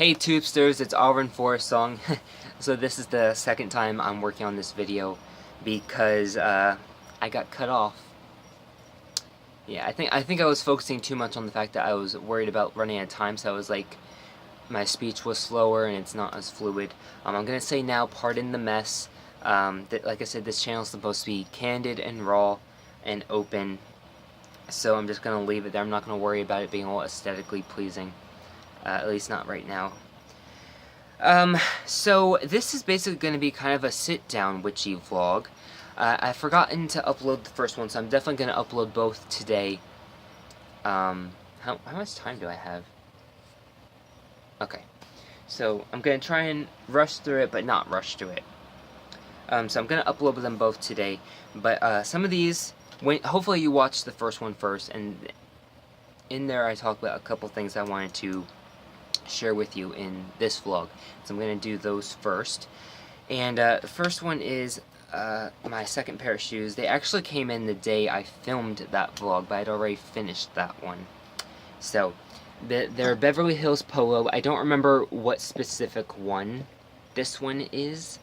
Hey Tubesters, it's arenforestsong. So this is the second time I'm working on this video because I got cut off. Yeah, I think I was focusing too much on the fact that I was worried about running out of time, so I was like, my speech was slower and it's not as fluid. I'm gonna say now, pardon the mess. Like I said, this channel is supposed to be candid and raw and open, so I'm just gonna leave it there. I'm not gonna worry about it being all aesthetically pleasing. At least not right now. So this is basically going to be kind of a sit-down witchy vlog. I've forgotten to upload the first one, so I'm definitely going to upload both today. How much time do I have? Okay. So I'm going to try and rush through it, but not rush through it. So I'm going to upload them both today. But some of these, hopefully you watched the first one first, and in there I talk about a couple things I wanted to share with you in this vlog. So I'm going to do those first. And the first one is my second pair of shoes. They actually came in the day I filmed that vlog, but I'd already finished that one. So they're Beverly Hills Polo. I don't remember what specific one this one is,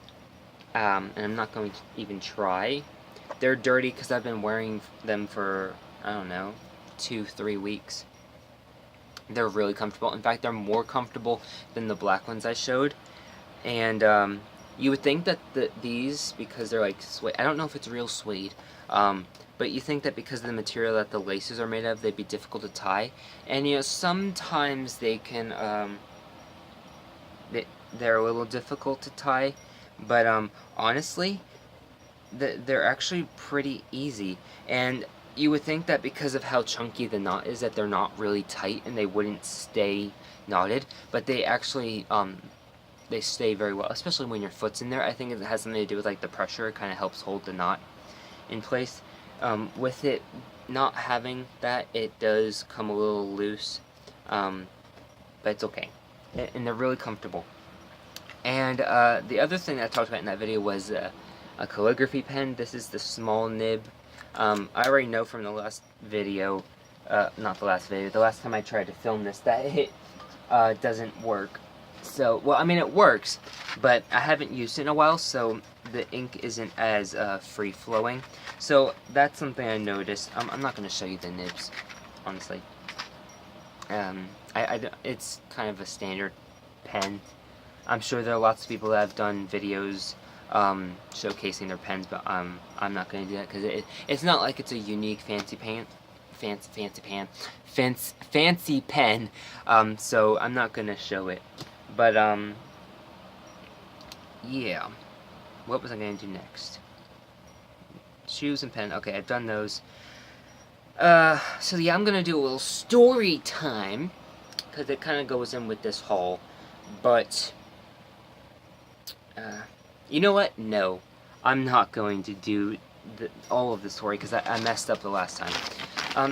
and I'm not going to even try. They're dirty because I've been wearing them for, I don't know, 2-3 weeks. They're really comfortable. In fact, they're more comfortable than the black ones I showed. And you would think that these, because they're like suede, I don't know if it's real suede, but you think that because of the material that the laces are made of, they'd be difficult to tie. And you know, sometimes they can, they're a little difficult to tie, but honestly, they're actually pretty easy. And you would think that because of how chunky the knot is, that they're not really tight and they wouldn't stay knotted, but they actually, they stay very well, especially when your foot's in there. I think it has something to do with like the pressure. It kind of helps hold the knot in place. With it not having that, it does come a little loose, but it's okay. And they're really comfortable. And the other thing that I talked about in that video was a calligraphy pen. This is the small nib. I already know from the last video, not the last video, the last time I tried to film this, that it doesn't work. So, well, I mean, it works, but I haven't used it in a while, so the ink isn't as free-flowing. So that's something I noticed. I'm not going to show you the nibs, honestly. It's kind of a standard pen. I'm sure there are lots of people that have done videos showcasing their pens, but I'm not going to do that because it's not like it's a unique fancy pen, so I'm not going to show it. But yeah, what was I going to do next? Shoes and pen. Okay, I've done those. So yeah, I'm going to do a little story time because it kind of goes in with this haul, but you know what? No, I'm not going to do all of the story because I messed up the last time.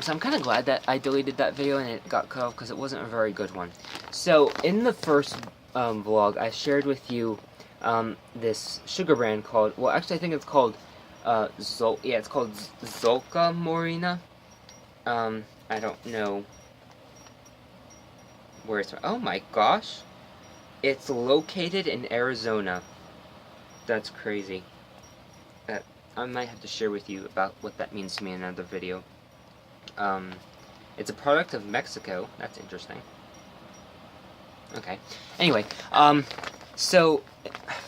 So I'm kind of glad that I deleted that video and it got cut off because it wasn't a very good one. So in the first vlog, I shared with you this sugar brand called, well, actually I think it's called it's called Zolka Morina. I don't know where it's from. Oh my gosh, it's located in Arizona. That's crazy. I might have to share with you about what that means to me in another video. It's a product of Mexico. That's interesting. Okay. Anyway, so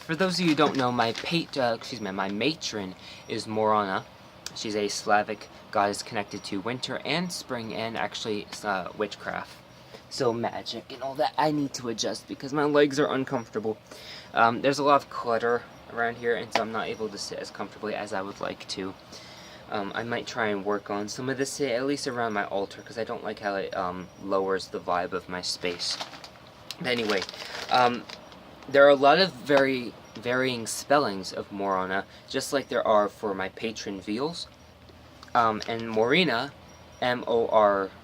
for those of you who don't know, my matron is Morana. She's a Slavic goddess connected to winter and spring and actually witchcraft. So magic and all that. I need to adjust because my legs are uncomfortable. There's a lot of clutter around here, and so I'm not able to sit as comfortably as I would like to. I might try and work on some of this, at least around my altar, because I don't like how it lowers the vibe of my space. But anyway, there are a lot of varying spellings of Morana, just like there are for my patron Veals. And Morena, M-O-R-E-N-A,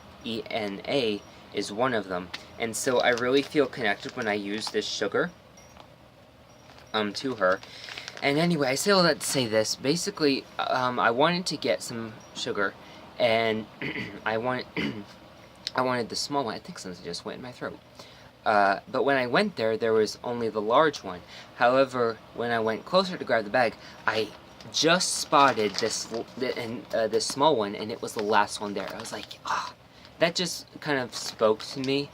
is one of them. And so I really feel connected when I use this sugar to her. And anyway, I say all that to say this. Basically, I wanted to get some sugar, and I wanted the small one. I think something just went in my throat. But when I went there, there was only the large one. However, when I went closer to grab the bag, I just spotted this small one, and it was the last one there. I was like, ah, that just kind of spoke to me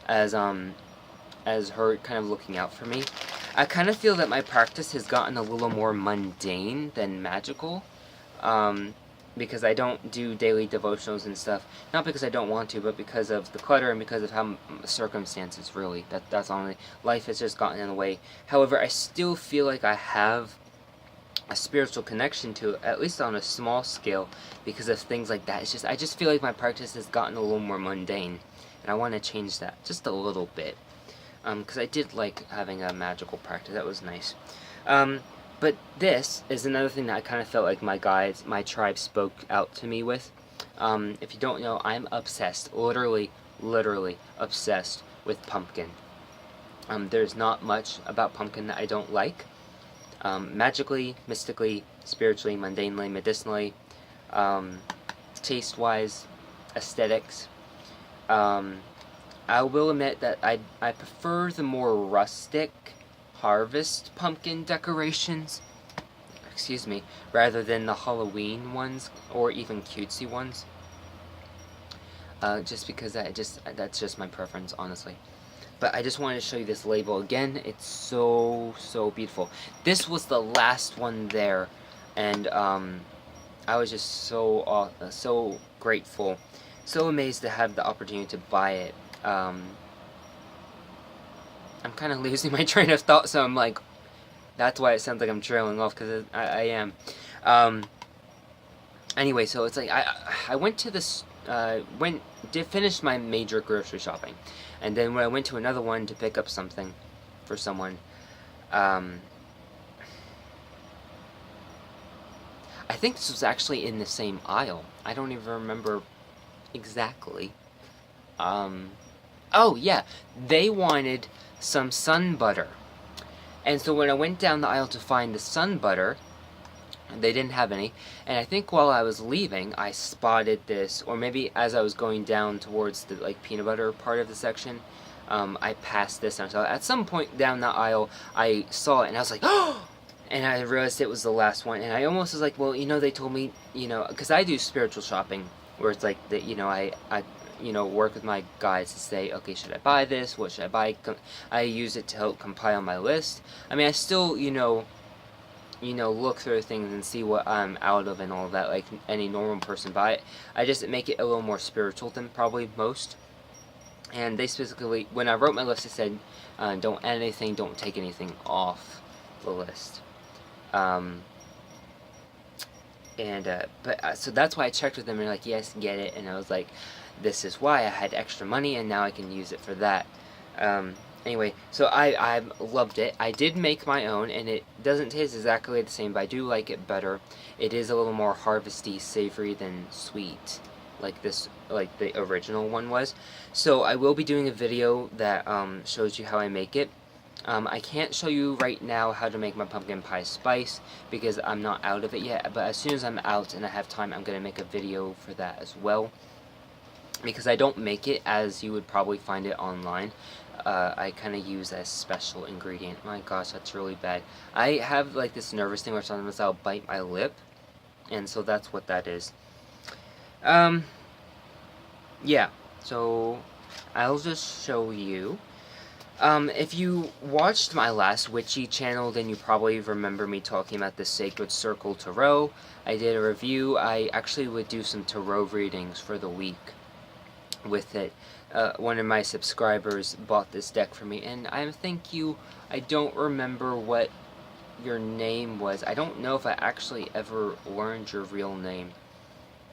as her kind of looking out for me. I kind of feel that my practice has gotten a little more mundane than magical, because I don't do daily devotionals and stuff. Not because I don't want to, but because of the clutter and because of how circumstances, really. That's only, life has just gotten in the way. However, I still feel like I have a spiritual connection to it, at least on a small scale, because of things like that. It's just, I just feel like my practice has gotten a little more mundane, and I want to change that just a little bit. Because I did like having a magical practice. That was nice. But this is another thing that I kind of felt like my guides, my tribe spoke out to me with. If you don't know, I'm obsessed, literally obsessed with pumpkin. There's not much about pumpkin that I don't like. Magically, mystically, spiritually, mundanely, medicinally, taste-wise, aesthetics. I will admit that I prefer the more rustic harvest pumpkin decorations, excuse me, rather than the Halloween ones or even cutesy ones. Just because that's just my preference, honestly. But I just wanted to show you this label again. It's so beautiful. This was the last one there, and I was just so grateful, so amazed to have the opportunity to buy it. I'm kind of losing my train of thought, so I'm like, that's why it sounds like I'm trailing off, because I am. Anyway, so it's like, I went to this, finished my major grocery shopping, and then when I went to another one to pick up something for someone, I think this was actually in the same aisle. I don't even remember exactly. Oh yeah, they wanted some sun butter. And so when I went down the aisle to find the sun butter, they didn't have any. And I think while I was leaving, I spotted this, or maybe as I was going down towards the like peanut butter part of the section, I passed this. And so at some point down the aisle, I saw it, and I was like, oh! And I realized it was the last one. And I almost was like, well, you know, they told me, you know, because I do spiritual shopping, where it's like that, you know, I work with my guides to say, okay, should I buy this? What should I buy? I use it to help compile my list. I mean, I still, look through things and see what I'm out of and all of that, like any normal person. But I just make it a little more spiritual than probably most. And they specifically, when I wrote my list, it said, don't add anything, don't take anything off the list. So that's why I checked with them, and they're like, yes, get it. And I was like, this is why I had extra money, and now I can use it for that. Anyway, so I loved it. I did make my own, and it doesn't taste exactly the same, but I do like it better. It is a little more harvesty, savory than sweet, like the original one was. So I will be doing a video that shows you how I make it. I can't show you right now how to make my pumpkin pie spice because I'm not out of it yet, but as soon as I'm out and I have time, I'm going to make a video for that as well. Because I don't make it as you would probably find it online. I kind of use a special ingredient. My gosh, that's really bad. I have like this nervous thing where sometimes I'll bite my lip, and so that's what that is. Yeah, so I'll just show you. If you watched my last witchy channel, then you probably remember me talking about the Sacred Circle Tarot. I did a review. I actually would do some tarot readings for the week with it. One of my subscribers bought this deck for me, and thank you. I don't remember what your name was. I don't know if I actually ever learned your real name,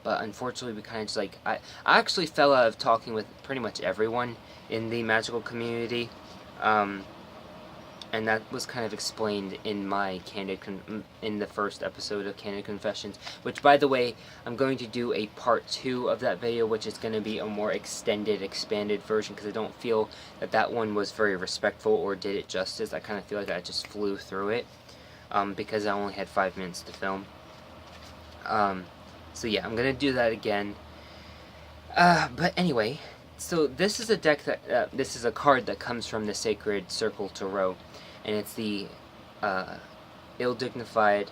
but unfortunately we kind of just like, I actually fell out of talking with pretty much everyone in the magical community, and that was kind of explained in my in the first episode of Candid Confessions, which, by the way, I'm going to do a part 2 of that video, which is going to be a more extended, expanded version, because I don't feel that that one was very respectful or did it justice. I kind of feel like I just flew through it, because I only had 5 minutes to film. So yeah, I'm going to do that again. But anyway, So this is a deck that this is a card that comes from the Sacred Circle Tarot, and it's the ill-dignified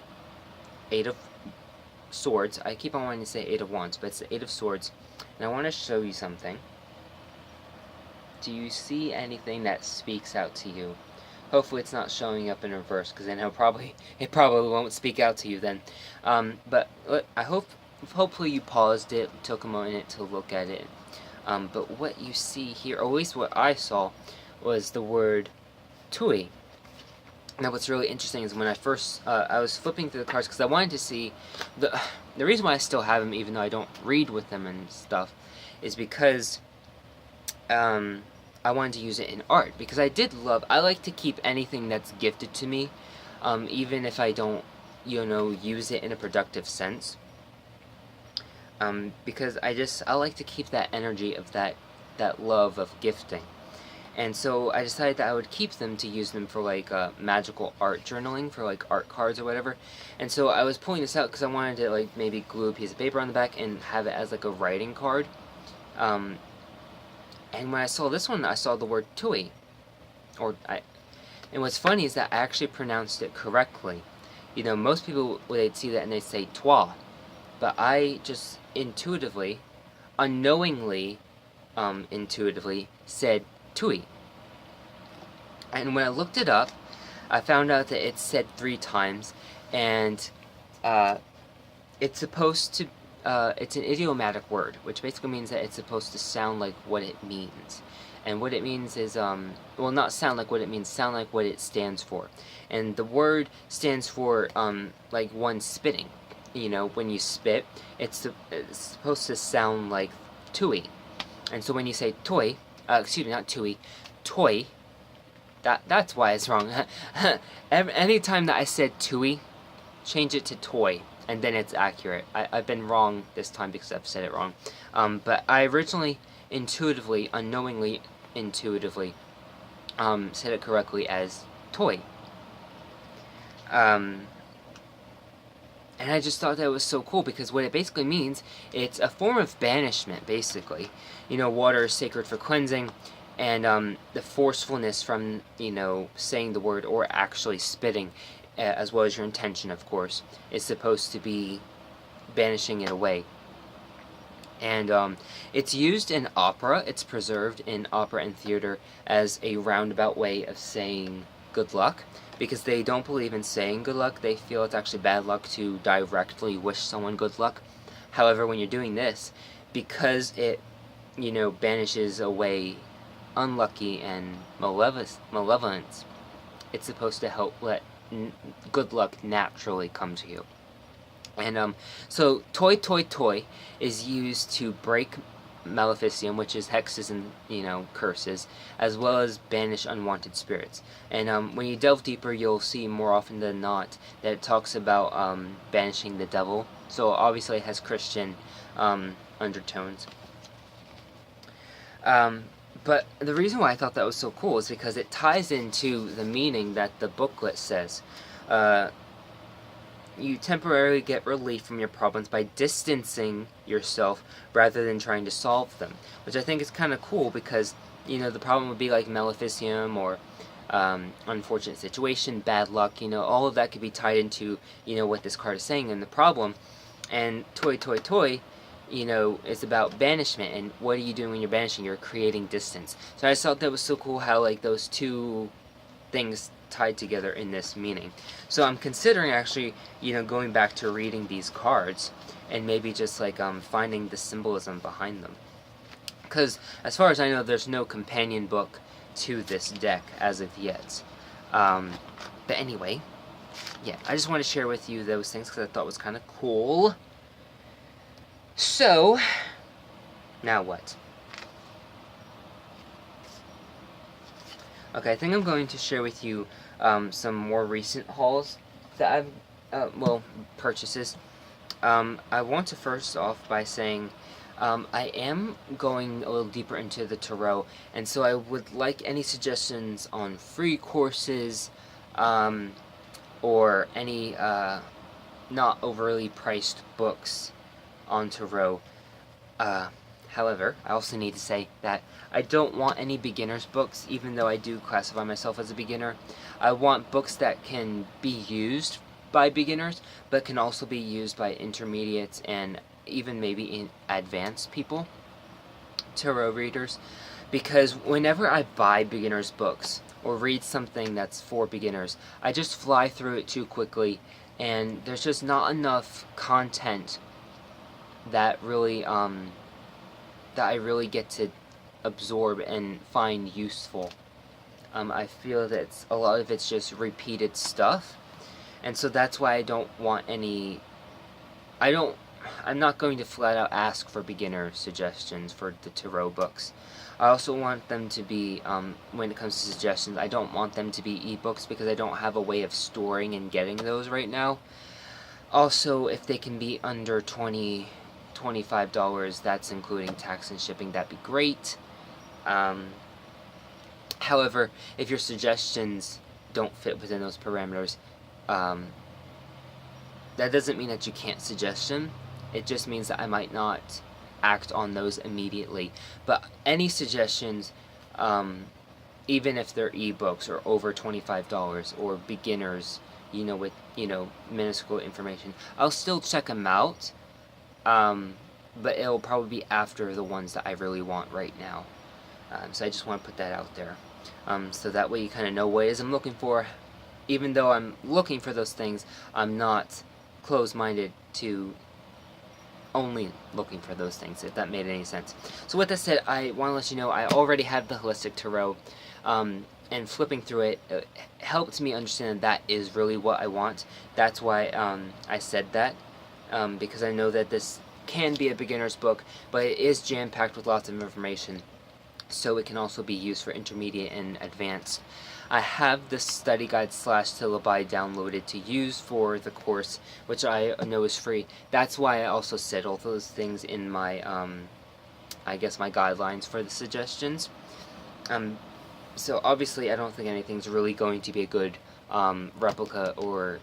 Eight of Swords. I keep on wanting to say Eight of Wands, but it's the Eight of Swords. And I want to show you something. Do you see anything that speaks out to you? Hopefully it's not showing up in reverse, because then it probably won't speak out to you then. But hopefully you paused it, took a moment to look at it. But what you see here, or at least what I saw, was the word Tui. Now what's really interesting is when I first, I was flipping through the cards because I wanted to see, the reason why I still have them even though I don't read with them and stuff, is because I wanted to use it in art. Because I like to keep anything that's gifted to me, even if I don't, use it in a productive sense. Because I like to keep that energy of that love of gifting. And so I decided that I would keep them to use them for like magical art journaling, for like art cards or whatever. And so I was pulling this out because I wanted to like maybe glue a piece of paper on the back and have it as like a writing card. And when I saw this one, I saw the word Tui. And what's funny is that I actually pronounced it correctly. Most people, they'd see that and they'd say toi. But I just intuitively, unknowingly, intuitively said Tui. And when I looked it up, I found out that it's said 3 times, and it's supposed to, it's an idiomatic word, which basically means that it's supposed to sound like what it means. And what it means is, well, not sound like what it means, sound like what it stands for. And the word stands for, like one spitting. When you spit, it's supposed to sound like Tui. And so when you say toy, excuse me, not Tui, toy, that's why it's wrong. Anytime that I said Tui, change it to toy, and then it's accurate. I've been wrong this time because I've said it wrong. But I originally unknowingly intuitively, said it correctly as toy. And I just thought that was so cool because what it basically means, it's a form of banishment, basically. Water is sacred for cleansing, and the forcefulness from, saying the word or actually spitting, as well as your intention, of course, is supposed to be banishing it away. And it's used in opera. It's preserved in opera and theater as a roundabout way of saying good luck. Because they don't believe in saying good luck, they feel it's actually bad luck to directly wish someone good luck. However, when you're doing this, because it, banishes away unlucky and malevolence, it's supposed to help let good luck naturally come to you. And so toy is used to break maleficium, which is hexes and curses, as well as banish unwanted spirits. And when you delve deeper, you'll see more often than not that it talks about banishing the devil. So obviously it has Christian undertones. But the reason why I thought that was so cool is because it ties into the meaning that the booklet says. You temporarily get relief from your problems by distancing yourself rather than trying to solve them. Which I think is kind of cool because, the problem would be like maleficium or unfortunate situation, bad luck, all of that could be tied into, what this card is saying and the problem. And toy, is about banishment. And what are you doing when you're banishing? You're creating distance. So I just thought that was so cool how, like, those two things tied together in this meaning. So I'm considering actually, going back to reading these cards and maybe just like finding the symbolism behind them. Because as far as I know, there's no companion book to this deck as of yet. But anyway, yeah, I just want to share with you those things because I thought it was kind of cool. So, now what? Okay, I think I'm going to share with you some more recent hauls that I've, purchases. I want to first off by saying I am going a little deeper into the tarot, and so I would like any suggestions on free courses, or any not overly priced books on tarot. However, I also need to say that I don't want any beginner's books, even though I do classify myself as a beginner. I want books that can be used by beginners, but can also be used by intermediates and even maybe in advanced people, tarot readers, because whenever I buy beginners books or read something that's for beginners, I just fly through it too quickly, and there's just not enough content that really that I really get to absorb and find useful. I feel that a lot of it's just repeated stuff, and so that's why I don't want any. I'm not going to flat out ask for beginner suggestions for the tarot books. I also want them to be, when it comes to suggestions, I don't want them to be ebooks because I don't have a way of storing and getting those right now. Also, if they can be under $25, that's including tax and shipping, that'd be great. However, if your suggestions don't fit within those parameters, that doesn't mean that you can't suggest them. It just means that I might not act on those immediately. But any suggestions, even if they're ebooks or over $25 or beginners, with, minuscule information, I'll still check them out. But it'll probably be after the ones that I really want right now. So I just want to put that out there. So that way you kind of know what it is I'm looking for. Even though I'm looking for those things, I'm not closed-minded to only looking for those things, if that made any sense. So with that said, I want to let you know I already have the Holistic Tarot, and flipping through it helped me understand that is really what I want. That's why I said that, because I know that this can be a beginner's book, but it is jam-packed with lots of information, so it can also be used for intermediate and advanced. I have the study guide / syllabi downloaded to use for the course, which I know is free. That's why I also said all those things in my, I guess my guidelines for the suggestions. So obviously I don't think anything's really going to be a good replica or,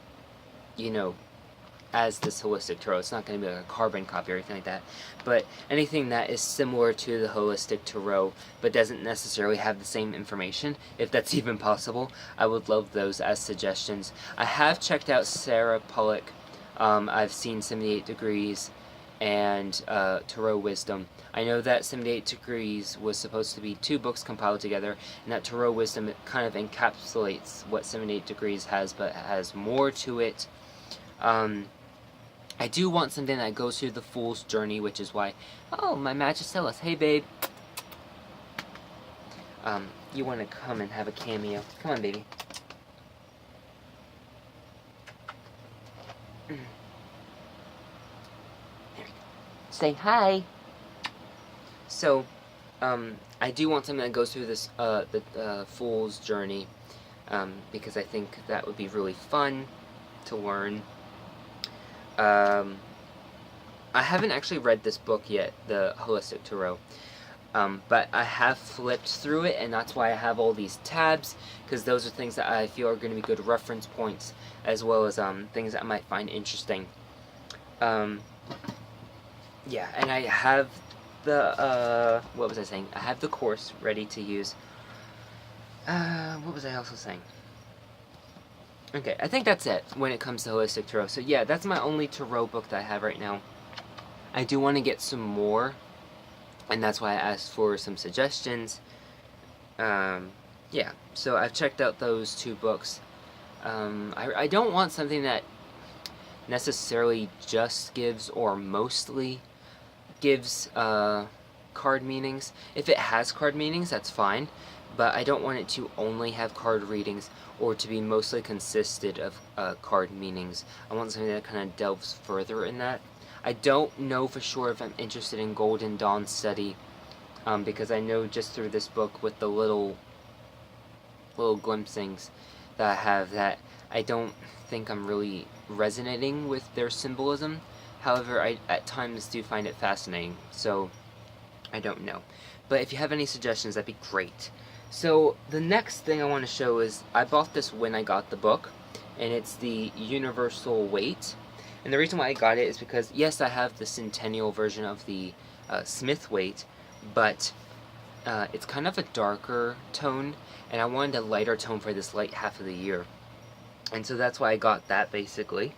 as this Holistic Tarot. It's not going to be like a carbon copy or anything like that. But anything that is similar to the Holistic Tarot, but doesn't necessarily have the same information, if that's even possible, I would love those as suggestions. I have checked out Sarah Pollock. I've seen 78 Degrees and Tarot Wisdom. I know that 78 Degrees was supposed to be 2 books compiled together, and that Tarot Wisdom, it kind of encapsulates what 78 Degrees has, but it has more to it. I do want something that goes through the Fool's Journey, which is why... Oh, my Magicellus. Hey, babe. You want to come and have a cameo. Come on, baby. There we go. Say hi. So, I do want something that goes through this, the Fool's Journey, because I think that would be really fun to learn. I haven't actually read this book yet, the Holistic Tarot, but I have flipped through it, and that's why I have all these tabs, because those are things that I feel are going to be good reference points, as well as things that I might find interesting. Yeah, and I have the, what was I saying? I have the course ready to use. What was I also saying? Okay, I think that's it when it comes to Holistic Tarot. So yeah, that's my only tarot book that I have right now. I do want to get some more, and that's why I asked for some suggestions. Yeah, so I've checked out those 2 books. I don't want something that necessarily just gives or mostly gives card meanings. If it has card meanings, that's fine, but I don't want it to only have card readings or to be mostly consisted of card meanings. I want something that kind of delves further in that. I don't know for sure if I'm interested in Golden Dawn Study, because I know just through this book with the little glimpsings that I have that I don't think I'm really resonating with their symbolism. However, I at times do find it fascinating, so I don't know. But if you have any suggestions, that'd be great. So the next thing I want to show is, I bought this when I got the book, and it's the Universal Weight. And the reason why I got it is because, yes, I have the Centennial version of the Smith weight, but it's kind of a darker tone, and I wanted a lighter tone for this light half of the year. And so that's why I got that, basically.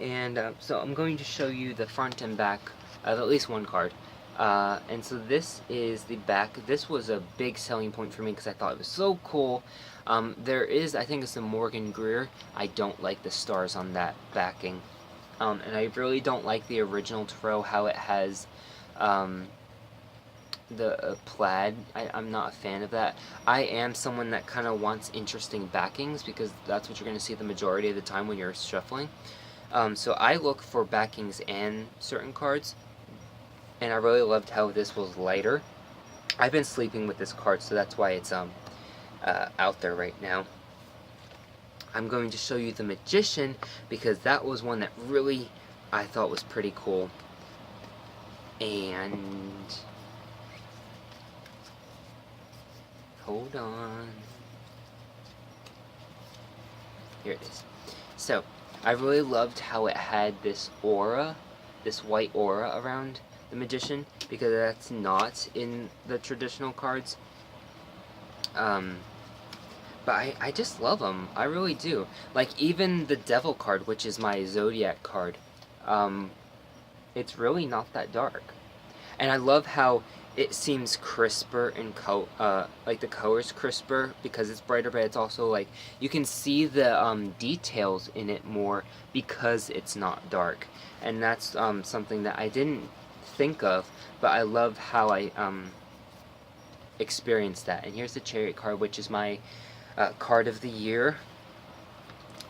And so I'm going to show you the front and back of at least one card. And so this is the back. This was a big selling point for me because I thought it was so cool. There is, I think it's the Morgan Greer. I don't like the stars on that backing. And I really don't like the original Tarot, how it has the plaid. I'm not a fan of that. I am someone that kind of wants interesting backings because that's what you're going to see the majority of the time when you're shuffling. So I look for backings and certain cards, and I really loved how this was lighter. I've been sleeping with this card, so that's why it's out there right now. I'm going to show you the Magician because that was one that really I thought was pretty cool. And hold on. Here it is. So, I really loved how it had this aura, this white aura around the Magician, because that's not in the traditional cards. But I just love them. I really do. Like, even the Devil card, which is my Zodiac card, it's really not that dark. And I love how it seems crisper and like the color's crisper because it's brighter, but it's also like you can see the details in it more because it's not dark. And that's something that I didn't think of, but I love how I experienced that. And here's the Chariot card, which is my card of the year.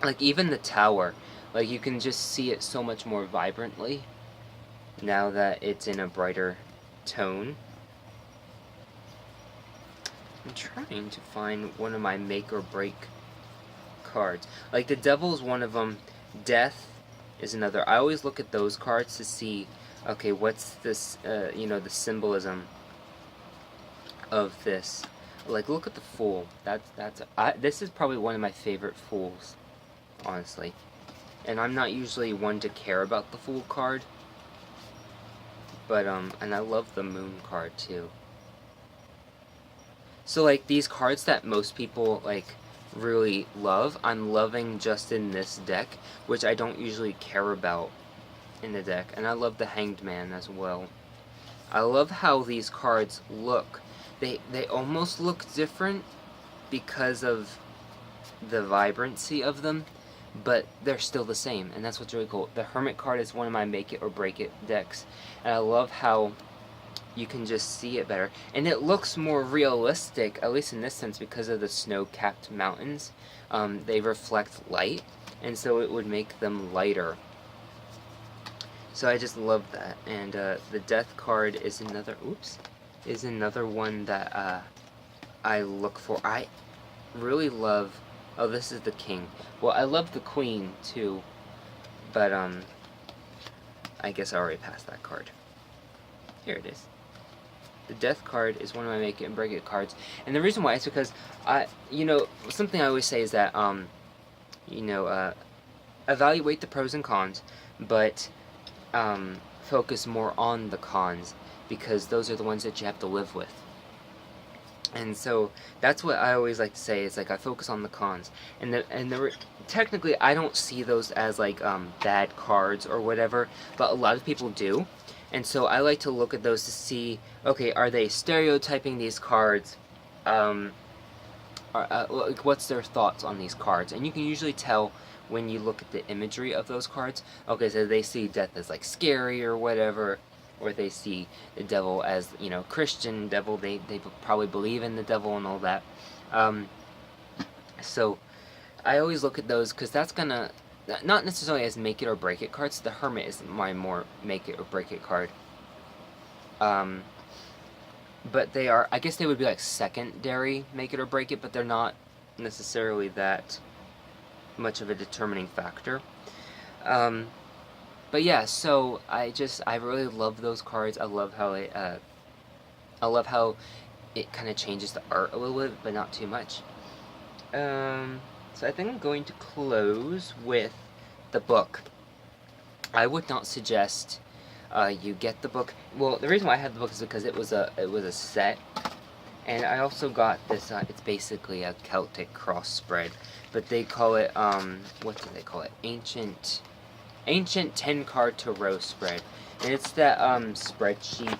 Like, even the Tower, like, you can just see it so much more vibrantly now that it's in a brighter tone. I'm trying to find one of my make or break cards. Like, the Devil is one of them. Death is another. I always look at those cards to see, okay, what's this, you know, the symbolism of this. Like, look at the Fool. This is probably one of my favorite Fools, honestly. And I'm not usually one to care about the Fool card, but and I love the Moon card too. So, like, these cards that most people like really love, I'm loving just in this deck, which I don't usually care about in the deck. And I love the Hanged Man as well. I love how these cards look. They almost look different because of the vibrancy of them, but they're still the same, and that's what's really cool. The Hermit card is one of my make it or break it decks, and I love how you can just see it better. And it looks more realistic, at least in this sense, because of the snow-capped mountains. They reflect light, and so it would make them lighter. So I just love that. And the Death card is another, is another one that I look for. I really love, oh, this is the King. Well, I love the Queen too, but I guess I already passed that card. Here it is. The Death card is one of my make it and break it cards, and the reason why is because you know, something I always say is that you know, evaluate the pros and cons, but focus more on the cons, because those are the ones that you have to live with. And so that's what I always like to say, is like I focus on the cons, and technically I don't see those as like bad cards or whatever, but a lot of people do. And so I like to look at those to see, okay, are they stereotyping these cards? Like, what's their thoughts on these cards? And you can usually tell when you look at the imagery of those cards. Okay, so they see death as like scary or whatever, or they see the devil as, you know, Christian devil. They probably believe in the devil and all that. So I always look at those because that's gonna, not necessarily as make it or break it cards. The Hermit is my more make it or break it card. But they are, I guess they would be like secondary make it or break it, but they're not necessarily that much of a determining factor. But yeah, so I really love those cards. I love how it kind of changes the art a little bit, but not too much. So I think I'm going to close with the book. I would not suggest You get the book. Well, the reason why I had the book is because it was a set, and I also got this. It's basically a Celtic cross spread, but they call it what do they call it? Ancient 10-card tarot spread, and it's that spreadsheet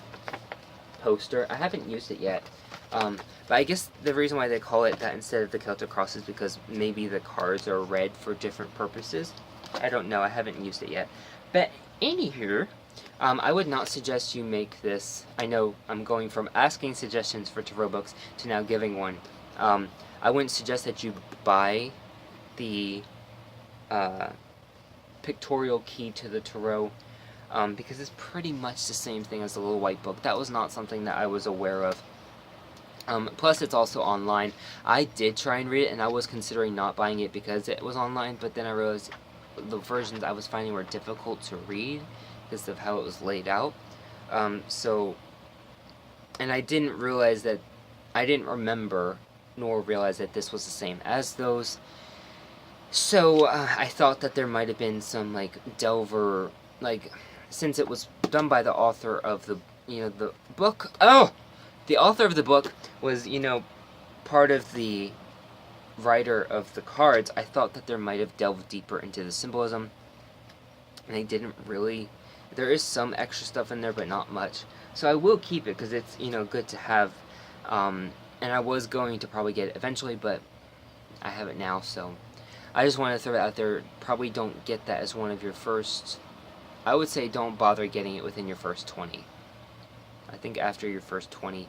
poster. I haven't used it yet, but I guess the reason why they call it that instead of the Celtic cross is because maybe the cards are read for different purposes. I don't know. I haven't used it yet, but anywho. I would not suggest you make this. I know I'm going from asking suggestions for tarot books to now giving one. I wouldn't suggest that you buy the pictorial key to the tarot because it's pretty much the same thing as the little white book. That was not something that I was aware of. Plus, it's also online. I did try and read it, and I was considering not buying it because it was online, but then I realized the versions I was finding were difficult to read because of how it was laid out. And I didn't remember nor realize that this was the same as those. So I thought that there might have been some Delver, since it was done by the author of the book. The author of the book was part of the writer of the cards. I thought that there might have delved deeper into the symbolism, and they didn't really. There is some extra stuff in there, but not much. So I will keep it because it's good to have. And I was going to probably get it eventually, but I have it now. So I just want to throw it out there. Probably don't get that as one of your first. I would say don't bother getting it within your first 20. I think after your first 20.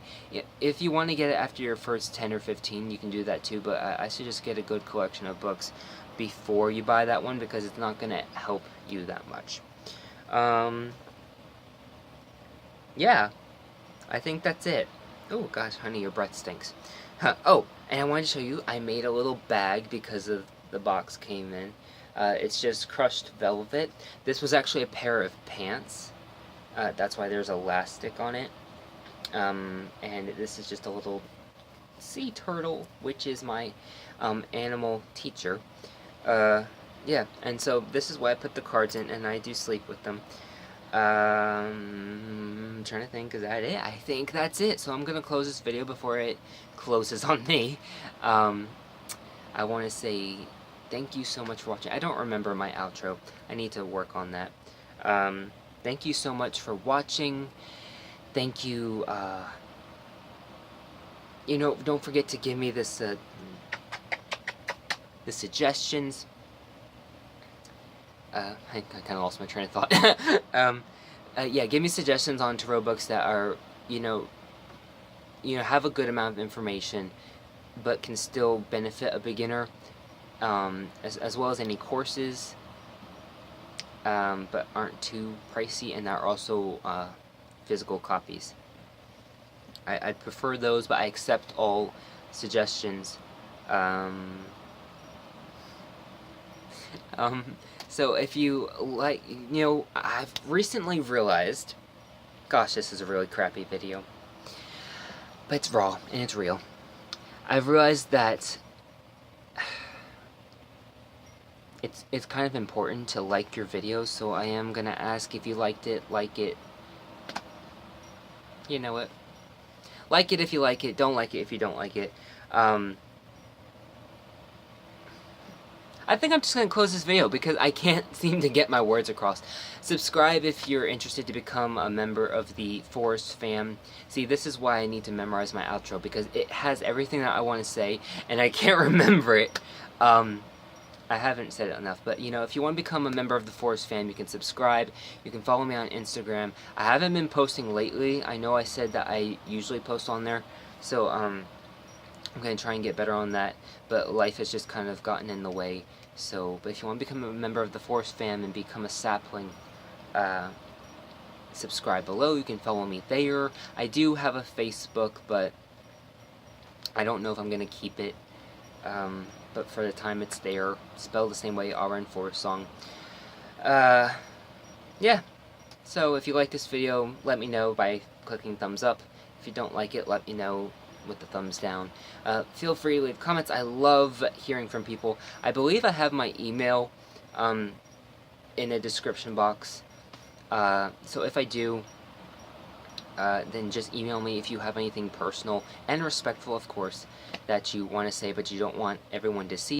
If you want to get it after your first 10 or 15, you can do that too. But I should just get a good collection of books before you buy that one because it's not going to help you that much. Yeah, I think that's it. Oh gosh, honey, your breath stinks. Oh, and I wanted to show you, I made a little bag because of the box came in. It's just crushed velvet. This was actually a pair of pants. That's why there's elastic on it. And this is just a little sea turtle, which is my animal teacher. Yeah, and so this is why I put the cards in, and I do sleep with them. I'm trying to think, is that it? I think that's it. So I'm going to close this video before it closes on me. I want to say thank you so much for watching. I don't remember my outro. I need to work on that. Thank you so much for watching. Thank you. Don't forget to give me this, the suggestions. I kind of lost my train of thought. Yeah, give me suggestions on tarot books that are, have a good amount of information, but can still benefit a beginner, as well as any courses, but aren't too pricey and are also physical copies. I'd prefer those, but I accept all suggestions. So if you like, I've recently realized, gosh, this is a really crappy video, but it's raw and it's real. I've realized that it's kind of important to like your videos, so I am gonna ask if you liked it, like it. You know what? Like it if you like it, don't like it if you don't like it. I think I'm just going to close this video because I can't seem to get my words across. Subscribe if you're interested to become a member of the Forest fam. See, this is why I need to memorize my outro, because it has everything that I want to say, and I can't remember it. I haven't said it enough, but if you want to become a member of the Forest fam, you can subscribe. You can follow me on Instagram. I haven't been posting lately. I know I said that I usually post on there, so I'm going to try and get better on that, but life has just kind of gotten in the way. So, but if you want to become a member of the Forest fam and become a sapling, subscribe below. You can follow me there. I do have a Facebook, but I don't know if I'm going to keep it. But for the time it's there, spelled the same way, arenforestsong. Yeah. So if you like this video, let me know by clicking thumbs up. If you don't like it, let me know with the thumbs down. Feel free to leave comments. I love hearing from people. I believe I have my email in a description box. So if I do, then just email me if you have anything personal and respectful, of course, that you want to say, but you don't want everyone to see.